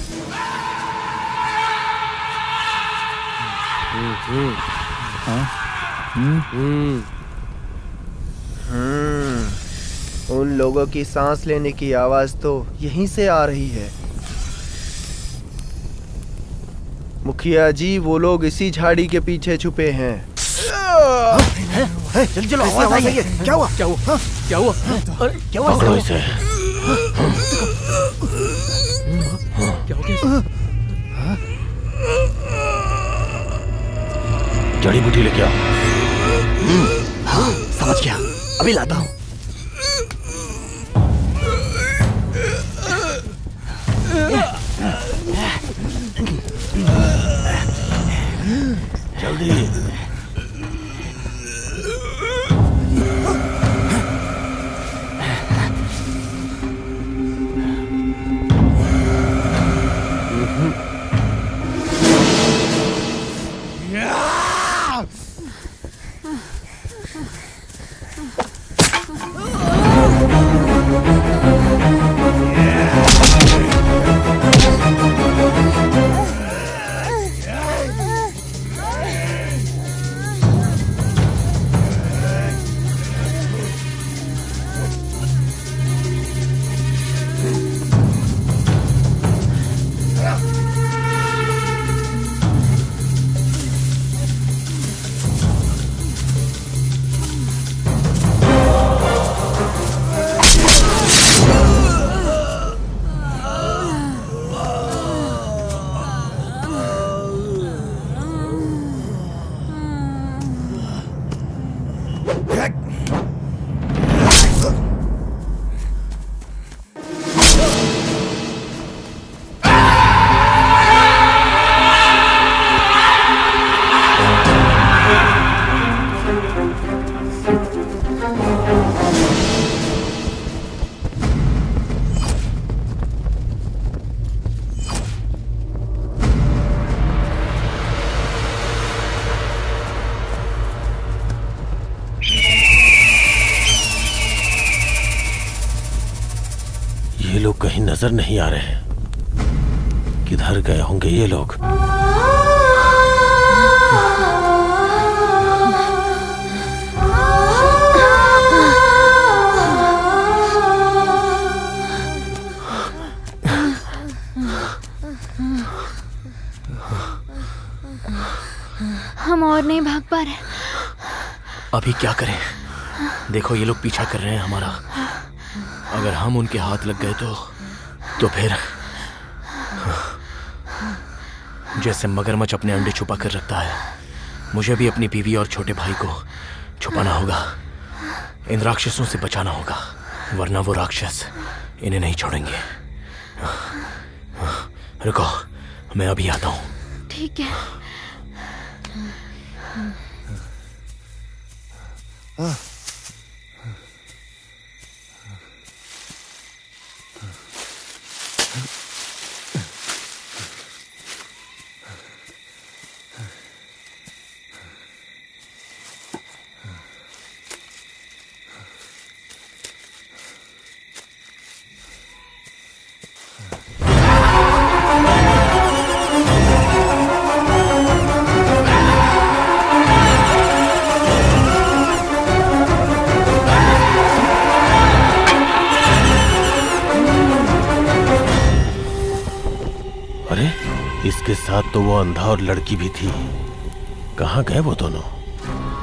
उन लोगों की सांस लेने की आवाज तो यहीं से आ रही है। मुखिया जी, वो लोग इसी झाड़ी के पीछे छुपे हैं। जल्दी चलो, आवाज आई है। क्या हुआ? क्या हुआ? क्या हुआ? अरे क्या हुआ? पकड़ो इसे। क्या हो गया? जड़ी बूटी लेके आओ। हाँ, समझ गया, अभी लाता हूँ। जल्दी। ये लोग कहीं नजर नहीं आ रहे हैं। किधर गए होंगे ये लोग? हम और नहीं भाग पा रहे। अभी क्या करें? देखो, ये लोग पीछा कर रहे हैं हमारा। अगर हम उनके हाथ लग गए तो फिर जैसे मगरमच्छ अपने अंडे छुपा कर रखता है, मुझे भी अपनी बीवी और छोटे भाई को छुपाना होगा। इन राक्षसों से बचाना होगा, वरना वो राक्षस इन्हें नहीं छोड़ेंगे। रुको, मैं अभी आता हूँ। ठीक है। उनके साथ तो वो अंधा और लड़की भी थी। कहाँ गए वो दोनों?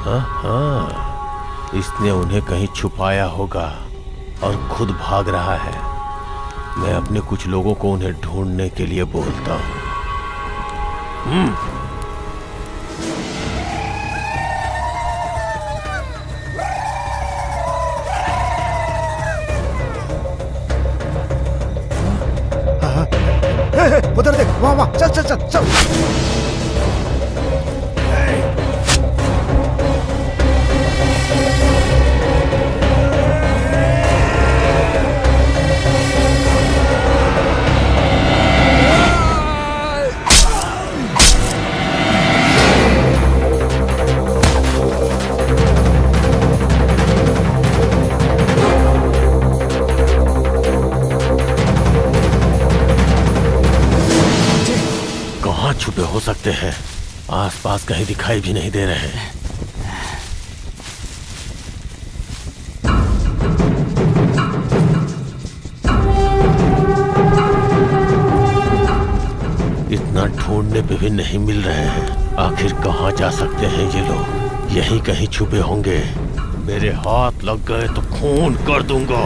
हाँ हाँ, इसने उन्हें कहीं छुपाया होगा और खुद भाग रहा है। मैं अपने कुछ लोगों को उन्हें ढूंढने के लिए बोलता हूँ। उधर देख, वहाँ वहाँ, चल चल चल चल। कहाँ छुपे हो सकते हैं? आसपास कहीं दिखाई भी नहीं दे रहे हैं। इतना ढूंढने पे भी नहीं मिल रहे हैं। आखिर कहाँ जा सकते हैं ये लोग? यहीं कहीं छुपे होंगे। मेरे हाथ लग गए तो खून कर दूंगा।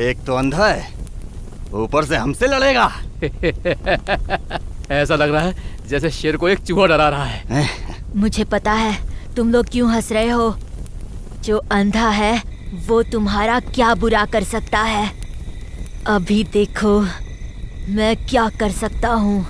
एक तो अंधा है, ऊपर से हमसे लड़ेगा। ऐसा लग रहा है जैसे शेर को एक चूहा डरा रहा है। मुझे पता है तुम लोग क्यों हंस रहे हो। जो अंधा है वो तुम्हारा क्या बुरा कर सकता है। अभी देखो मैं क्या कर सकता हूँ।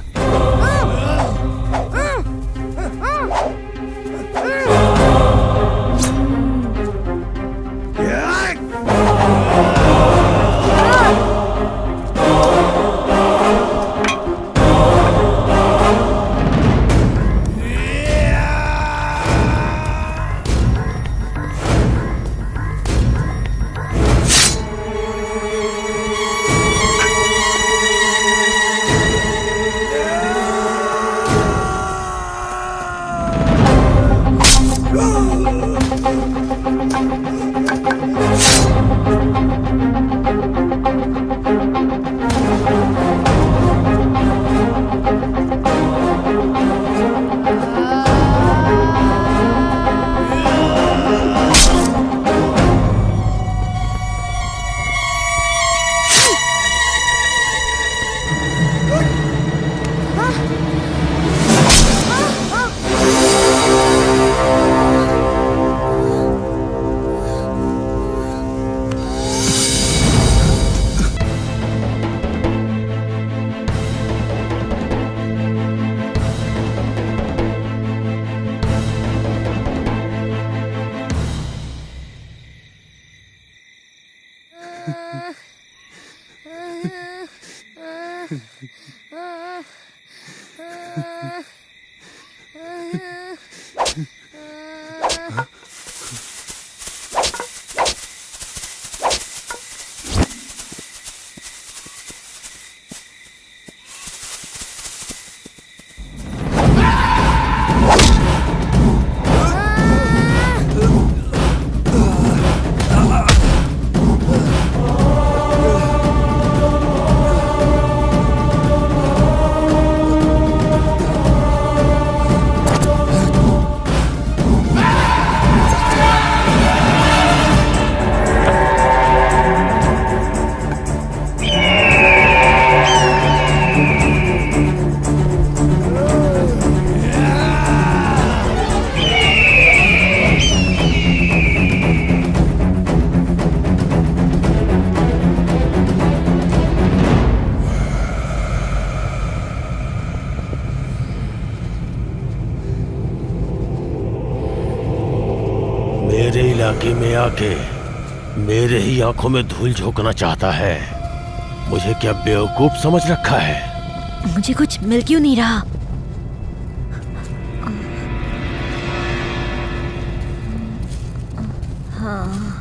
चौकी में आके मेरे ही आंखों में धूल झोंकना चाहता है। मुझे क्या बेवकूफ समझ रखा है? मुझे कुछ मिल क्यों नहीं रहा? हाँ।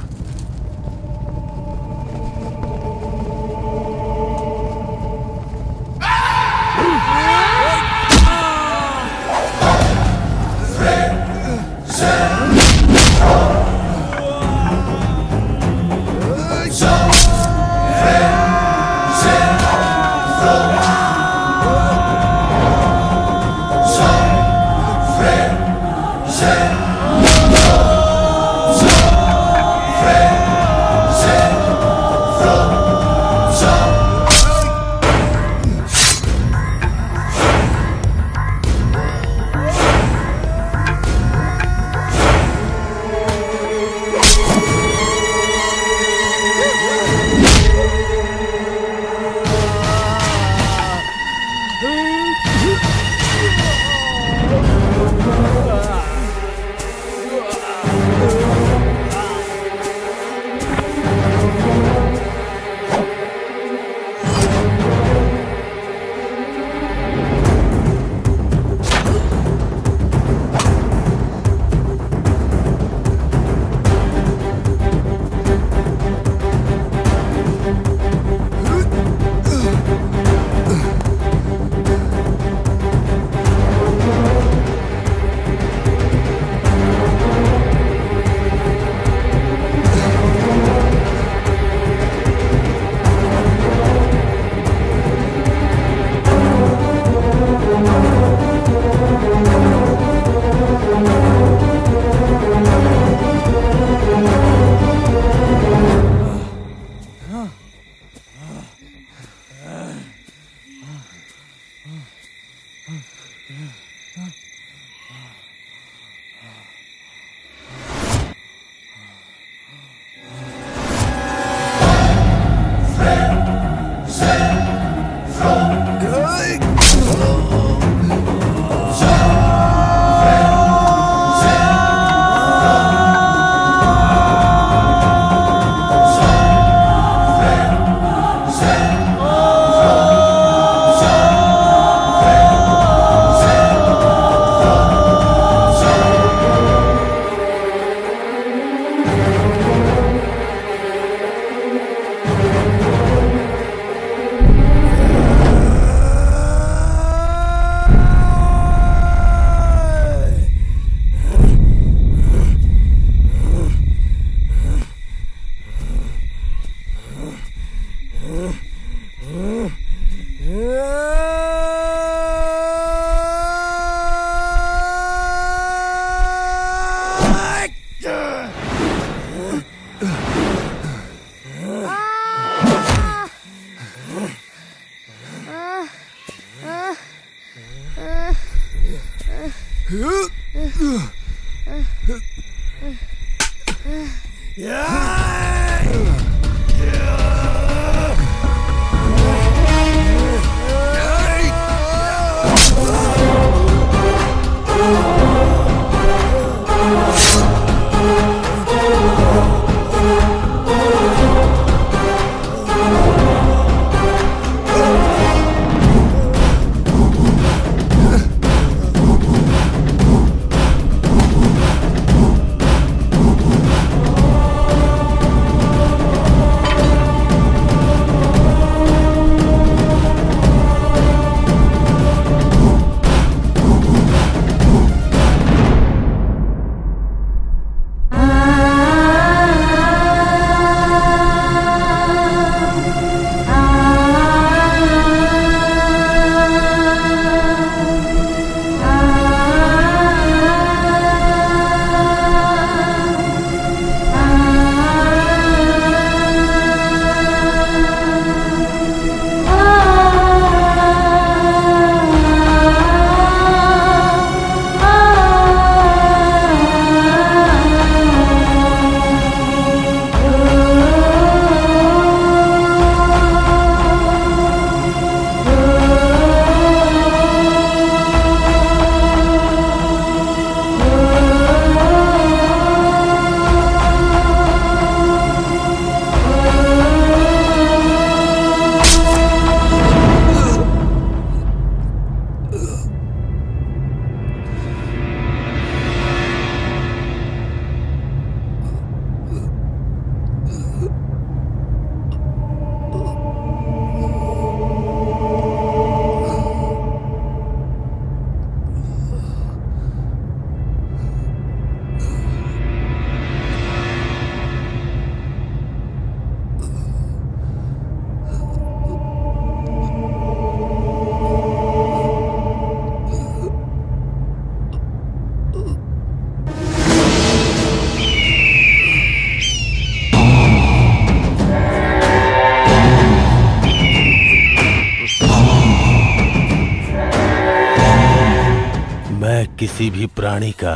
किसी भी प्राणी का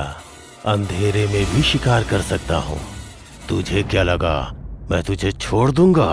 अंधेरे में भी शिकार कर सकता हूँ। तुझे क्या लगा मैं तुझे छोड़ दूंगा?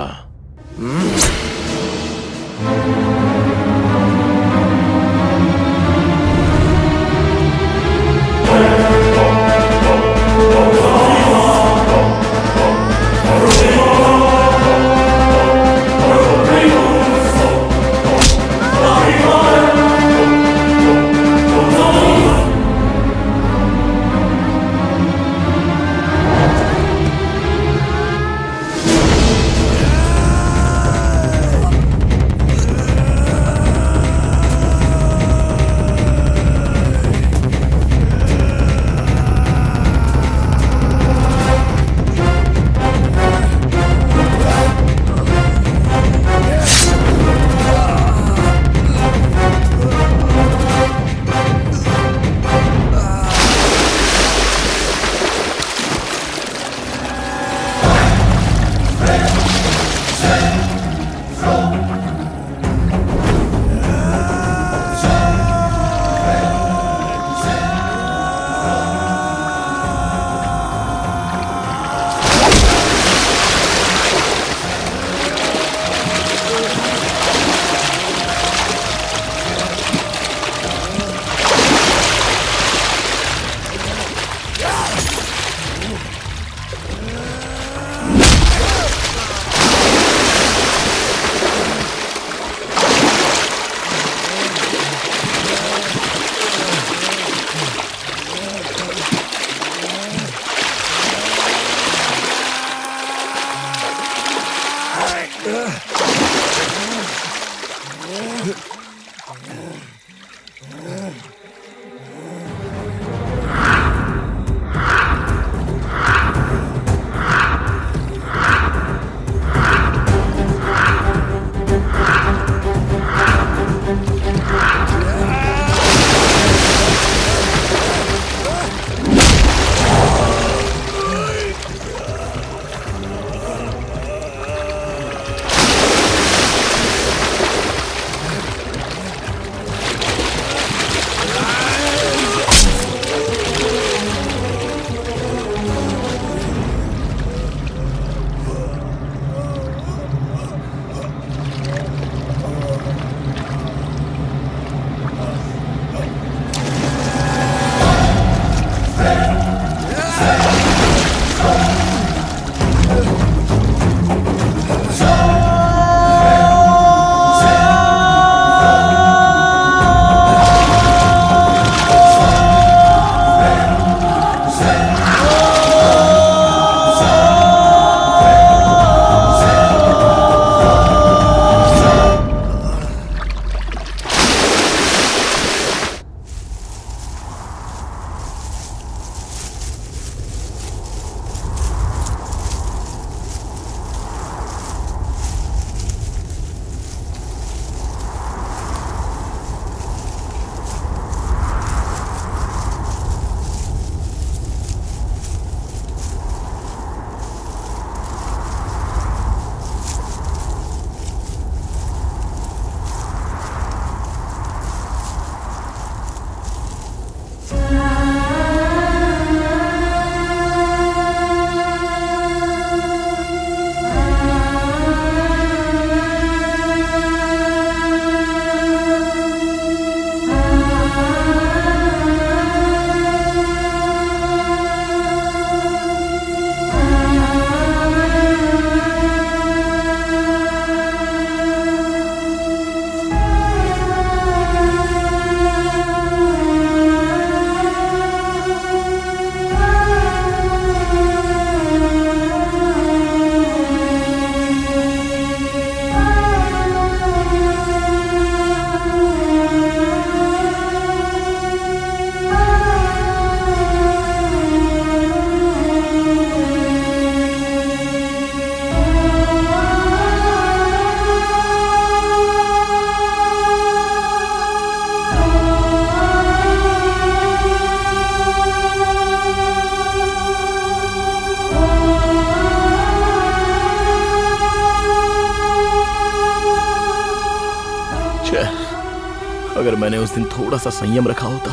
अगर मैंने उस दिन थोड़ा सा संयम रखा होता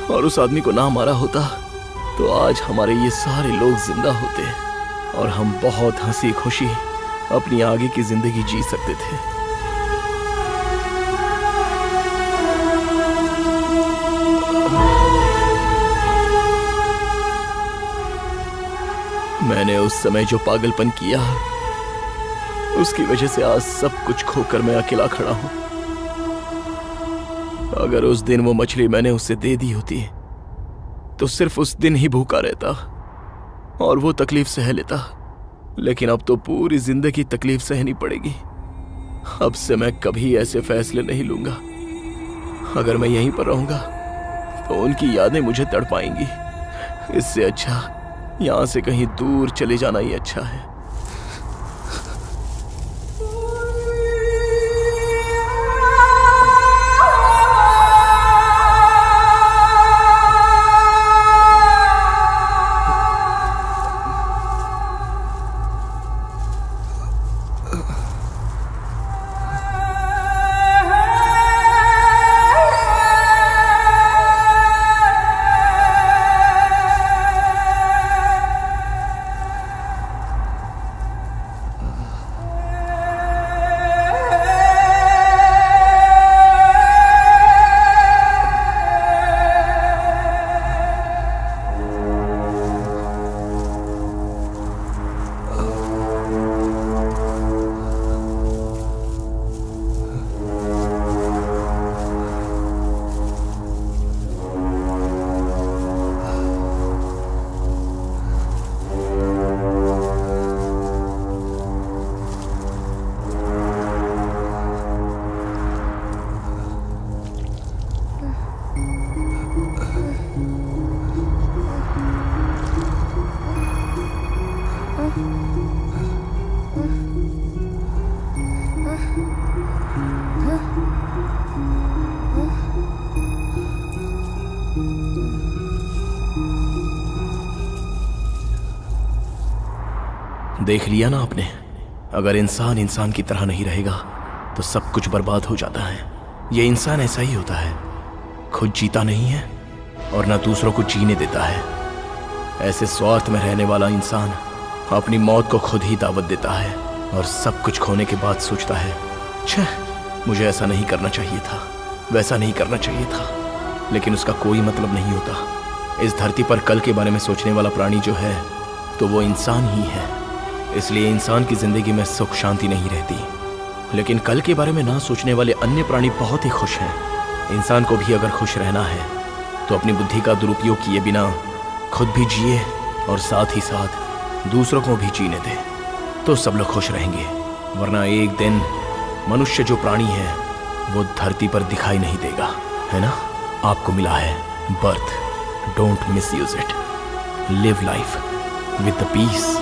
और उस आदमी को ना मारा होता तो आज हमारे ये सारे लोग जिंदा होते और हम बहुत हंसी खुशी अपनी आगे की जिंदगी जी सकते थे। मैंने उस समय जो पागलपन किया, उसकी वजह से आज सब कुछ खोकर मैं अकेला खड़ा हूं। अगर उस दिन वो मछली मैंने उसे दे दी होती तो सिर्फ उस दिन ही भूखा रहता और वो तकलीफ सह लेता, लेकिन अब तो पूरी जिंदगी तकलीफ सहनी पड़ेगी। अब से मैं कभी ऐसे फैसले नहीं लूंगा। अगर मैं यहीं पर रहूंगा तो उनकी यादें मुझे तड़पाएंगी। इससे अच्छा यहां से कहीं दूर चले जाना ही अच्छा है। देख लिया ना आपने, अगर इंसान इंसान की तरह नहीं रहेगा तो सब कुछ बर्बाद हो जाता है। ये इंसान ऐसा ही होता है, खुद जीता नहीं है और ना दूसरों को जीने देता है। ऐसे स्वार्थ में रहने वाला इंसान अपनी मौत को खुद ही दावत देता है और सब कुछ खोने के बाद सोचता है, छह, मुझे ऐसा नहीं करना चाहिए था, वैसा नहीं करना चाहिए था। लेकिन उसका कोई मतलब नहीं होता। इस धरती पर कल के बारे में सोचने वाला प्राणी जो है तो वो इंसान ही है। इसलिए इंसान की जिंदगी में सुख शांति नहीं रहती। लेकिन कल के बारे में ना सोचने वाले अन्य प्राणी बहुत ही खुश हैं। इंसान को भी अगर खुश रहना है तो अपनी बुद्धि का दुरुपयोग किए बिना खुद भी जिए और साथ ही साथ दूसरों को भी जीने दे, तो सब लोग खुश रहेंगे। वरना एक दिन मनुष्य जो प्राणी है वो धरती पर दिखाई नहीं देगा, है ना? आपको मिला है birth, don't miss use it, live life with the piece.